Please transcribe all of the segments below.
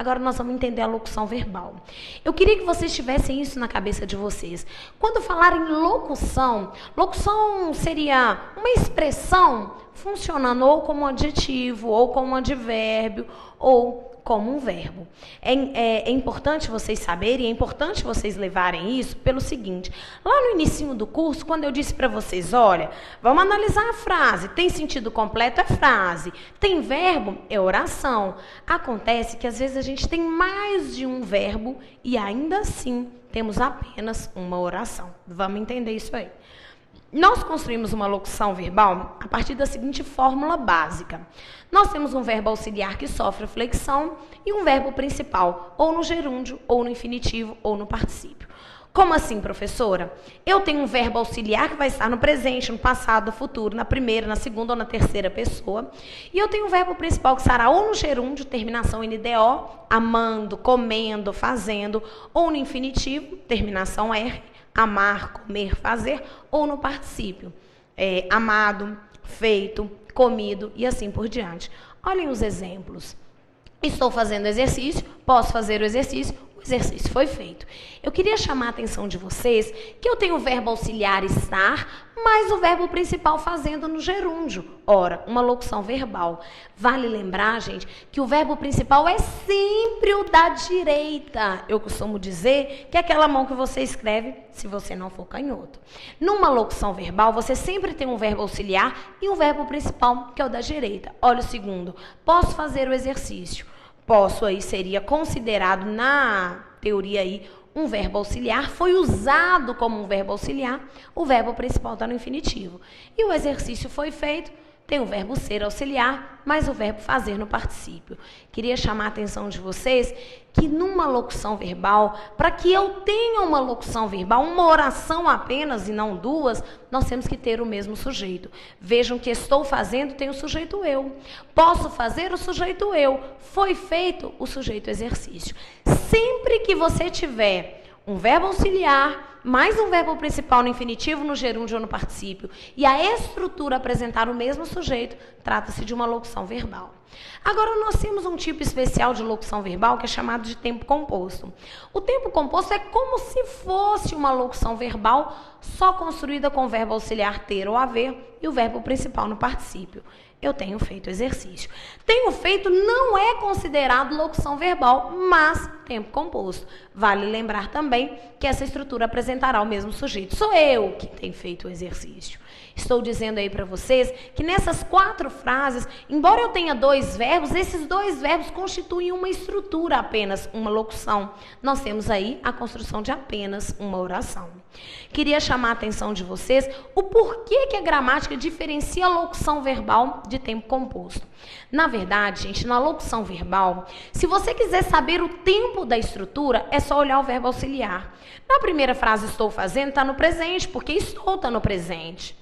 Agora nós vamos entender a locução verbal. Eu queria que vocês tivessem isso na cabeça de vocês. Quando falar em locução, locução seria uma expressão funcionando ou como adjetivo, ou como advérbio, ou como um verbo. É importante vocês saberem, é importante vocês levarem isso pelo seguinte. Lá no início do curso, quando eu disse para vocês, olha, vamos analisar a frase. Tem sentido completo? É frase. Tem verbo? É oração. Acontece que às vezes a gente tem mais de um verbo e ainda assim temos apenas uma oração. Vamos entender isso aí. Nós construímos uma locução verbal a partir da seguinte fórmula básica. Nós temos um verbo auxiliar que sofre flexão e um verbo principal, ou no gerúndio, ou no infinitivo, ou no particípio. Como assim, professora? Eu tenho um verbo auxiliar que vai estar no presente, no passado, no futuro, na primeira, na segunda ou na terceira pessoa. E eu tenho um verbo principal que estará ou no gerúndio, terminação NDO, amando, comendo, fazendo, ou no infinitivo, terminação R, amar, comer, fazer, ou no particípio, amado, feito, comido e assim por diante. Olhem os exemplos. Estou fazendo exercício, posso fazer o exercício foi feito. Eu queria chamar a atenção de vocês que eu tenho o verbo auxiliar estar, mais o verbo principal fazendo no gerúndio. Ora, uma locução verbal. Vale lembrar, gente, que o verbo principal é sempre o da direita. Eu costumo dizer que é aquela mão que você escreve se você não for canhoto. Numa locução verbal, você sempre tem um verbo auxiliar e um verbo principal, que é o da direita. Olha o segundo. Posso fazer o exercício. Posso aí seria considerado na teoria aí um verbo auxiliar, foi usado como um verbo auxiliar, o verbo principal está no infinitivo. E o exercício foi feito, tem o verbo ser auxiliar, mais o verbo fazer no particípio. Queria chamar a atenção de vocês que numa locução verbal, para que eu tenha uma locução verbal, uma oração apenas e não duas, nós temos que ter o mesmo sujeito. Vejam que estou fazendo tem o sujeito eu. Posso fazer o sujeito eu. Foi feito o sujeito exercício. Sempre que você tiver um verbo auxiliar, mais um verbo principal no infinitivo, no gerúndio ou no particípio, e a estrutura apresentar o mesmo sujeito, trata-se de uma locução verbal. Agora, nós temos um tipo especial de locução verbal que é chamado de tempo composto. O tempo composto é como se fosse uma locução verbal só construída com o verbo auxiliar ter ou haver e o verbo principal no particípio. Eu tenho feito exercício. Tenho feito não é considerado locução verbal, mas tempo composto. Vale lembrar também que essa estrutura apresentará o mesmo sujeito. Sou eu que tenho feito o exercício. Estou dizendo aí para vocês que nessas 4 frases, embora eu tenha 2 verbos, esses 2 verbos constituem uma estrutura apenas, uma locução. Nós temos aí a construção de apenas uma oração. Queria chamar a atenção de vocês o porquê que a gramática diferencia a locução verbal de tempo composto. Na verdade, gente, na locução verbal, se você quiser saber o tempo da estrutura, é só olhar o verbo auxiliar. Na primeira frase, estou fazendo, está no presente, porque estou está no presente.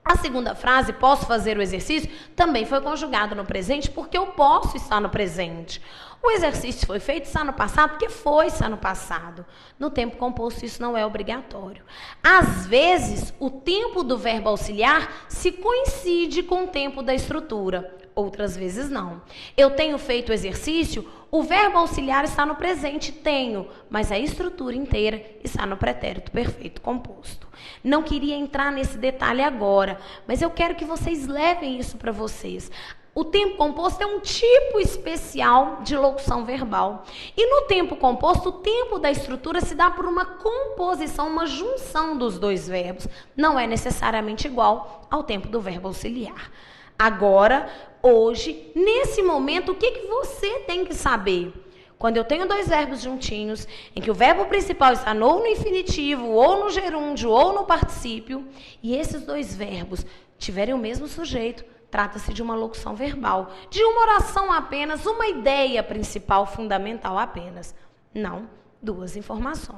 A segunda frase, posso fazer o exercício, também foi conjugado no presente, porque eu posso estar no presente. O exercício foi feito, está no passado, porque foi estar no passado. No tempo composto, isso não é obrigatório. Às vezes, o tempo do verbo auxiliar se coincide com o tempo da estrutura. Outras vezes não. Eu tenho feito o exercício, o verbo auxiliar está no presente, tenho, mas a estrutura inteira está no pretérito perfeito composto. Não queria entrar nesse detalhe agora, mas eu quero que vocês levem isso para vocês. O tempo composto é um tipo especial de locução verbal. E no tempo composto, o tempo da estrutura se dá por uma composição, uma junção dos 2 verbos. Não é necessariamente igual ao tempo do verbo auxiliar. Agora, hoje, nesse momento, o que você tem que saber? Quando eu tenho 2 verbos juntinhos, em que o verbo principal está ou no infinitivo, ou no gerúndio, ou no particípio, e esses 2 verbos tiverem o mesmo sujeito, trata-se de uma locução verbal, de uma oração apenas, uma ideia principal, fundamental apenas. Não 2 informações.